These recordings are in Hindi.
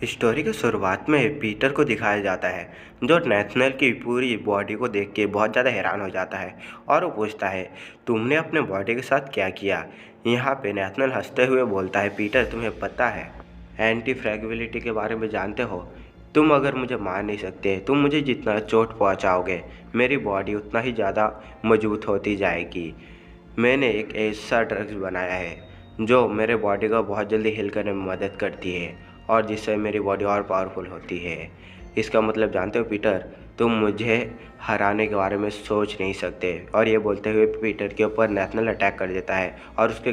स्टोरी की शुरुआत में पीटर को दिखाया जाता है जो नेथनल की पूरी बॉडी को देख के बहुत ज़्यादा हैरान हो जाता है और वो पूछता है, तुमने अपने बॉडी के साथ क्या किया। यहाँ पे नेथनल हंसते हुए बोलता है, पीटर तुम्हें पता है एंटी फ्रैगिलिटी के बारे में जानते हो। तुम अगर मुझे मार नहीं सकते, तुम मुझे जितना चोट पहुँचाओगे मेरी बॉडी उतना ही ज़्यादा मजबूत होती जाएगी। मैंने एक ऐसा ड्रग्स बनाया है जो मेरे बॉडी को बहुत जल्दी हील करने में मदद करती है और जिससे मेरी बॉडी और पावरफुल होती है। इसका मतलब जानते हो पीटर, तुम मुझे हराने के बारे में सोच नहीं सकते। और ये बोलते हुए पीटर के ऊपर नेथनल अटैक कर देता है और उसके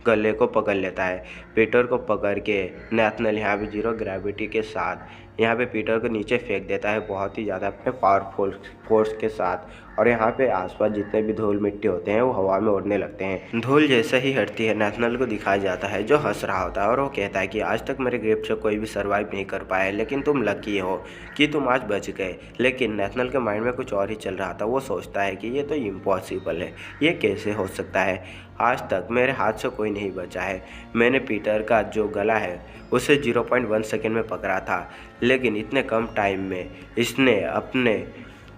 गले को पकड़ लेता है। पीटर को पकड़ के नेथनल यहाँ पे जीरो ग्रेविटी के साथ यहाँ पे पीटर को नीचे फेंक देता है बहुत ही ज़्यादा अपने पावरफुल फोर्स के साथ। और यहाँ पे आसपास जितने भी धूल मिट्टी होते हैं वो हवा में उड़ने लगते हैं। धूल जैसे ही हटती है नेथनल को दिखाया जाता है जो हंस रहा होता है और वो कहता है कि आज तक मेरे ग्रिप से कोई भी सर्वाइव नहीं कर पाया, लेकिन तुम लकी हो कि तुम आज बच गए। लेकिन नेथनल के माइंड में कुछ और ही चल रहा था। वो सोचता है कि ये तो इम्पॉसिबल है, ये कैसे हो सकता है। आज तक मेरे हाथ से कोई नहीं बचा है। मैंने पीटर का जो गला है उसे 0.1 सेकेंड में पकड़ा था, लेकिन इतने कम टाइम में इसने अपने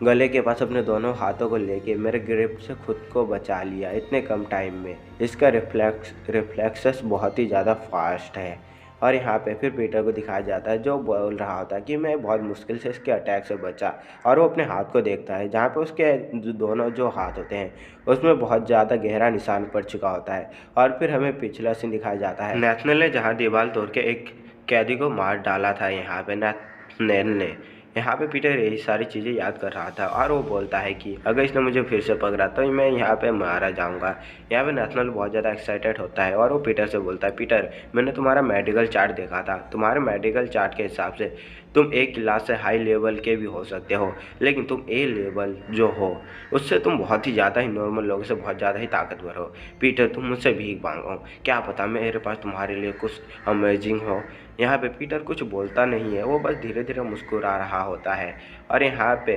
गले के पास अपने दोनों हाथों को लेके मेरे ग्रिप से खुद को बचा लिया इतने कम टाइम में। इसका रिफ्लेक्सेस बहुत ही ज़्यादा फास्ट है। और यहाँ पे फिर पीटर को दिखाया जाता है जो बोल रहा होता है कि मैं बहुत मुश्किल से इसके अटैक से बचा। और वो अपने हाथ को देखता है जहाँ पे उसके दोनों जो हाथ होते हैं उसमें बहुत ज़्यादा गहरा निशान पड़ चुका होता है। और फिर हमें पिछला सीन दिखाया जाता है नेथनल ने जहाँ दीवार तोड़ के एक कैदी को मार डाला था। यहाँ पे नेथनल ने यहाँ पे पीटर यही सारी चीज़ें याद कर रहा था और वो बोलता है कि अगर इसने मुझे फिर से पकड़ा तो मैं यहाँ पे मारा जाऊँगा। यहाँ पे नेथनल बहुत ज़्यादा एक्साइटेड होता है और वो पीटर से बोलता है, पीटर मैंने तुम्हारा मेडिकल चार्ट देखा था। तुम्हारे मेडिकल चार्ट के हिसाब से तुम एक क्लास से हाई लेवल के भी हो सकते हो, लेकिन तुम ए लेवल जो हो उससे तुम बहुत ही ज़्यादा ही नॉर्मल लोगों से बहुत ज़्यादा ही ताकतवर हो। पीटर तुम मुझसे भीख मांगो, क्या पता मेरे पास तुम्हारे लिए कुछ अमेजिंग हो। यहाँ पे पीटर कुछ बोलता नहीं है, वो बस धीरे धीरे मुस्कुरा रहा होता है। और यहाँ पे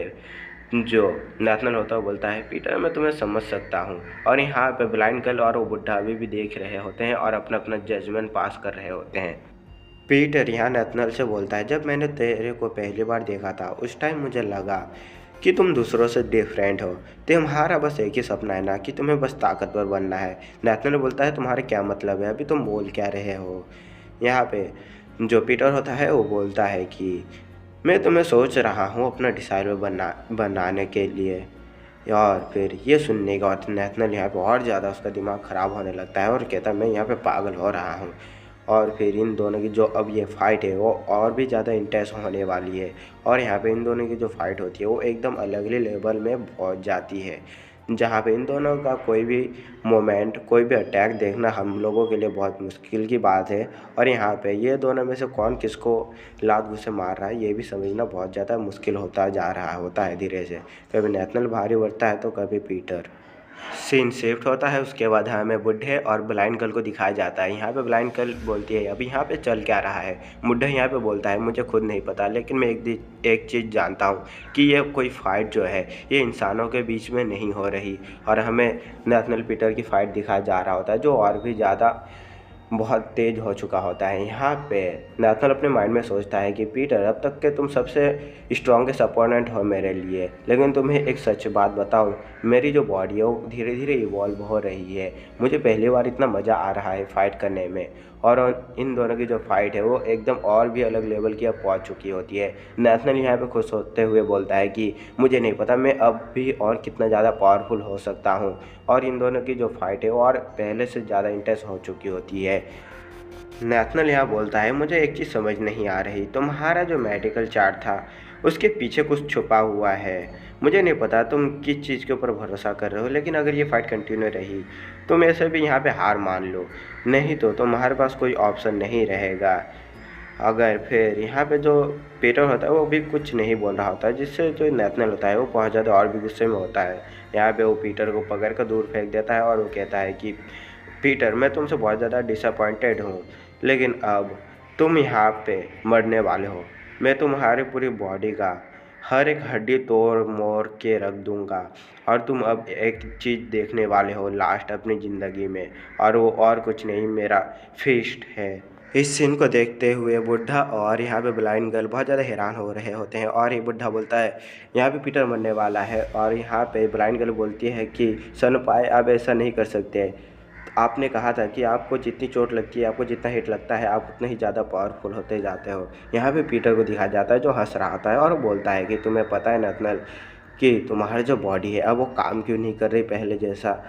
जो नेथनल होता है वो बोलता है, पीटर मैं तुम्हें समझ सकता हूँ। और यहाँ पे ब्लाइंड गर्ल और वो बुढ़ा अभी भी देख रहे होते हैं और अपना अपना जजमेंट पास कर रहे होते हैं। पीटर यहाँ नेथनल से बोलता है, जब मैंने तेरे को पहली बार देखा था उस टाइम मुझे लगा कि तुम दूसरों से डिफरेंट हो। तुम्हारा बस एक ही सपना है ना कि तुम्हें बस ताकतवर बनना है। नेथनल बोलता है, तुम्हारा क्या मतलब है, अभी तुम बोल क्या रहे हो। यहाँ पे जो पीटर होता है वो बोलता है कि मैं तुम्हें सोच रहा हूँ अपना डिसाइडर बनाने के लिए। और फिर ये सुनने के बाद नेथनल यहाँ पे और ज़्यादा उसका दिमाग ख़राब होने लगता है और कहता है मैं यहाँ पे पागल हो रहा हूँ। और फिर इन दोनों की जो अब ये फ़ाइट है वो और भी ज़्यादा इंटेंस होने वाली है। और यहाँ पे इन दोनों की जो फ़ाइट होती है वो एकदम अलग ही लेवल में पहुँच जाती है, जहाँ पे इन दोनों का कोई भी मोमेंट कोई भी अटैक देखना हम लोगों के लिए बहुत मुश्किल की बात है। और यहाँ पे ये दोनों में से कौन किसको लात घुसे मार रहा है ये भी समझना बहुत ज़्यादा मुश्किल होता जा रहा होता है धीरे से। कभी नेथनल भारी पड़ता है तो कभी पीटर। सीन शिफ्ट होता है, उसके बाद हमें बुढ़े और ब्लाइंड गर्ल को दिखाया जाता है। यहाँ पे ब्लाइंड गर्ल बोलती है, अभी यहाँ पे चल क्या रहा है। बुढ़ा यहाँ पे बोलता है, मुझे खुद नहीं पता, लेकिन मैं एक चीज़ जानता हूँ कि ये कोई फ़ाइट जो है ये इंसानों के बीच में नहीं हो रही। और हमें नेथनल पीटर की फ़ाइट दिखाया जा रहा होता है जो और भी ज़्यादा बहुत तेज़ हो चुका होता है। यहाँ पे नेथनल अपने माइंड में सोचता है कि पीटर अब तक के तुम सबसे स्ट्रॉन्गेस्ट अपोनेंट हो मेरे लिए, लेकिन तुम्हें एक सच बात बताऊँ, मेरी जो बॉडी है वो धीरे धीरे इवॉल्व हो रही है। मुझे पहली बार इतना मज़ा आ रहा है फ़ाइट करने में। और इन दोनों की जो फ़ाइट है वो एकदम और भी अलग लेवल की अब पहुँच चुकी होती है। नेथनल यहाँ पे खुश होते हुए बोलता है कि मुझे नहीं पता मैं अब भी और कितना ज़्यादा पावरफुल हो सकता हूँ। और इन दोनों की जो फ़ाइट है वो और पहले से ज़्यादा इंटेंस हो चुकी होती है। नेथनल यहाँ बोलता है, मुझे एक चीज़ समझ नहीं आ रही, तुम्हारा जो मेडिकल चार्ट था उसके पीछे कुछ छुपा हुआ है। मुझे नहीं पता तुम किस चीज़ के ऊपर भरोसा कर रहे हो, लेकिन अगर ये फ़ाइट कंटिन्यू रही तुम ऐसे भी यहाँ पे हार मान लो, नहीं तो तुम्हारे पास कोई ऑप्शन नहीं रहेगा। अगर फिर यहाँ पे जो पीटर होता है वो भी कुछ नहीं बोल रहा होता है, जिससे जो नेथनल होता है वो बहुत ज़्यादा और भी गुस्से में होता है। यहाँ पे वो पीटर को पकड़ कर दूर फेंक देता है और वो कहता है कि पीटर मैं तुमसे बहुत ज़्यादा डिसअपॉइंटेड हूँ, लेकिन अब तुम यहाँ पे मरने वाले हो। मैं तुम्हारी पूरी बॉडी का हर एक हड्डी तोड़ मोड़ के रख दूँगा और तुम अब एक चीज़ देखने वाले हो लास्ट अपनी ज़िंदगी में, और वो और कुछ नहीं मेरा फिस्ट है। इस सीन को देखते हुए बुड्ढा और यहाँ पे ब्लाइंड गर्ल बहुत ज़्यादा हैरान हो रहे होते हैं और ये बुड्ढा बोलता है यहाँ पे पीटर मरने वाला है और यहाँ पे ब्लाइंड गर्ल बोलती है कि सनपाई आप ऐसा नहीं कर सकते। आपने कहा था कि आपको जितनी चोट लगती है, आपको जितना हिट लगता है, आप उतना ही ज़्यादा पावरफुल होते जाते हो। यहाँ पे पीटर को दिखाया जाता है जो हंस रहा होता है और बोलता है कि तुम्हें पता है नथनल कि तुम्हारी जो बॉडी है अब वो काम क्यों नहीं कर रही पहले जैसा।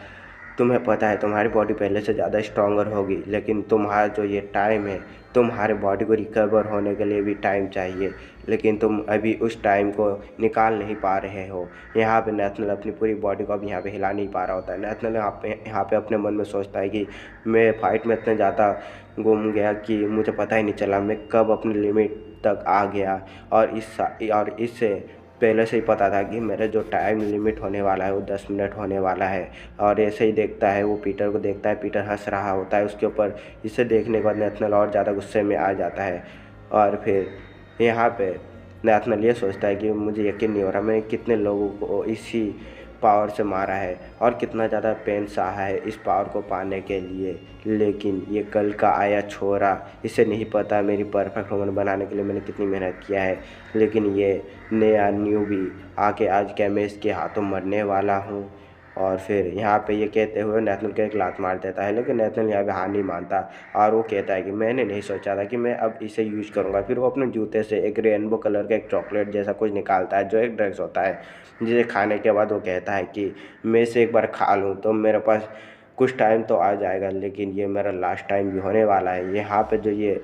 तुम्हें पता है तुम्हारी बॉडी पहले से ज़्यादा स्ट्रॉन्गर होगी, लेकिन तुम्हारा जो ये टाइम है, तुम्हारे बॉडी को रिकवर होने के लिए भी टाइम चाहिए, लेकिन तुम अभी उस टाइम को निकाल नहीं पा रहे हो। यहाँ पे नेथनल अपनी पूरी बॉडी को अब यहाँ पे हिला नहीं पा रहा होता है। नेथनल यहाँ पे अपने मन में सोचता है कि मैं फाइट में इतना ज़्यादा गुम गया कि मुझे पता ही नहीं चला मैं कब अपनी लिमिट तक आ गया, और इससे पहले से ही पता था कि मेरा जो टाइम लिमिट होने वाला है वो 10 मिनट होने वाला है। और ऐसे ही देखता है, वो पीटर को देखता है, पीटर हंस रहा होता है उसके ऊपर। इसे देखने के बाद नेथनल और ज़्यादा गुस्से में आ जाता है और फिर यहाँ पे नेथनल ये सोचता है कि मुझे यकीन नहीं हो रहा मैंने कितने लोगों को इसी पावर से मारा है और कितना ज़्यादा पेन सहा है इस पावर को पाने के लिए, लेकिन ये कल का आया छोरा, इसे नहीं पता मेरी परफेक्ट वुमन बनाने के लिए मैंने कितनी मेहनत किया है। लेकिन ये नया न्यूबी आके आज क्या मैं इसके हाथों मरने वाला हूँ। और फिर यहाँ पे ये कहते हुए नेथनल को एक लात मार देता है, लेकिन नेथनल यहाँ पे हार नहीं मानता और वो कहता है कि मैंने नहीं सोचा था कि मैं अब इसे यूज़ करूँगा। फिर वो अपने जूते से एक रेनबो कलर का एक चॉकलेट जैसा कुछ निकालता है जो एक ड्रग्स होता है, जिसे खाने के बाद वो कहता है कि मैं इसे एक बार खा लूँ तो मेरे पास कुछ टाइम तो आ जाएगा, लेकिन ये मेरा लास्ट टाइम भी होने वाला है। यहाँ पे जो ये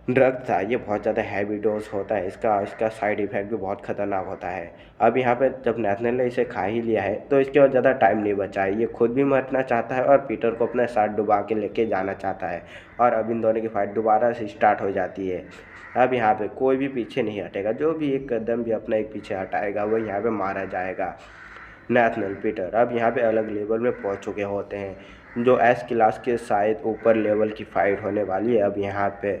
ड्रग था ये बहुत ज़्यादा हैवी डोज होता है, इसका साइड इफ़ेक्ट भी बहुत ख़तरनाक होता है। अब यहाँ पे जब नेथनल ने इसे खा ही लिया है तो इसके बाद ज़्यादा टाइम नहीं बचा है, ये खुद भी मरना चाहता है और पीटर को अपने साथ डुबा के लेके जाना चाहता है। और अब इन दोनों की फाइट दोबारा से स्टार्ट हो जाती है। अब यहाँ पे कोई भी पीछे नहीं हटेगा, जो भी एक कदम भी अपना एक पीछे हटाएगा वो यहाँ पे मारा जाएगा। नेथनल पीटर अब यहाँ पे अलग लेवल में पहुँच चुके होते हैं, जो एस क्लास के शायद ऊपर लेवल की फ़ाइट होने वाली है अब यहाँ पे।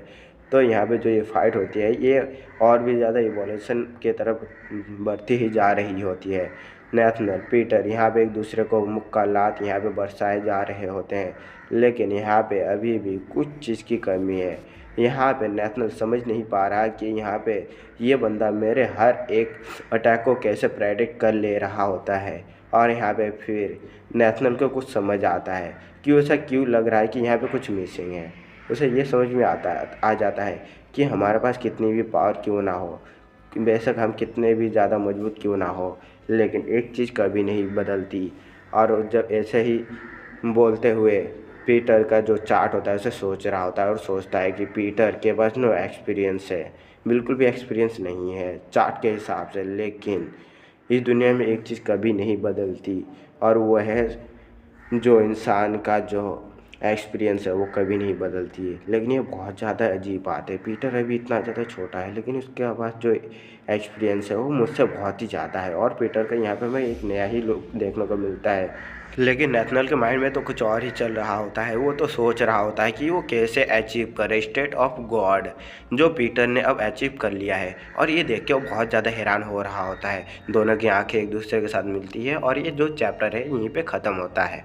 तो यहाँ पे जो ये फ़ाइट होती है ये और भी ज़्यादा इवोल्यूशन के तरफ बढ़ती ही जा रही होती है। नेथनल पीटर यहाँ पे एक दूसरे को मुक्का लात यहाँ पे बरसाए जा रहे होते हैं, लेकिन यहाँ पे अभी भी कुछ चीज़ की कमी है। यहाँ पे नेथनल समझ नहीं पा रहा कि यहाँ पे ये बंदा मेरे हर एक अटैक को कैसे प्रेडिक्ट कर ले रहा होता है। और यहाँ पे फिर नेथनल को कुछ समझ आता है कि ऐसा क्यों लग रहा है कि यहाँ पे कुछ मिसिंग है। उसे ये समझ में आ जाता है कि हमारे पास कितनी भी पावर क्यों ना हो, बेशक हम कितने भी ज़्यादा मजबूत क्यों ना हो, लेकिन एक चीज़ कभी नहीं बदलती। और जब ऐसे ही बोलते हुए पीटर का जो चार्ट होता है उसे सोच रहा होता है और सोचता है कि पीटर के पास नो एक्सपीरियंस है, बिल्कुल भी एक्सपीरियंस नहीं है चार्ट के हिसाब से। लेकिन इस दुनिया में एक चीज़ कभी नहीं बदलती और वो है जो इंसान का जो एक्सपीरियंस है वो कभी नहीं बदलती है। लेकिन ये बहुत ज़्यादा अजीब बात है, पीटर अभी इतना ज़्यादा छोटा है लेकिन उसके पास जो एक्सपीरियंस है वो मुझसे बहुत ही ज़्यादा है। और पीटर का यहाँ पे हमें एक नया ही लुक देखने को मिलता है, लेकिन नेथनल के माइंड में तो कुछ और ही चल रहा होता है। वो तो सोच रहा होता है कि वो कैसे अचीव करे स्टेट ऑफ गॉड, जो पीटर ने अब अचीव कर लिया है। और ये देख के वो बहुत ज़्यादा हैरान हो रहा होता है। दोनों की आंखें एक दूसरे के साथ मिलती है और ये जो चैप्टर है यहीं पे ख़त्म होता है।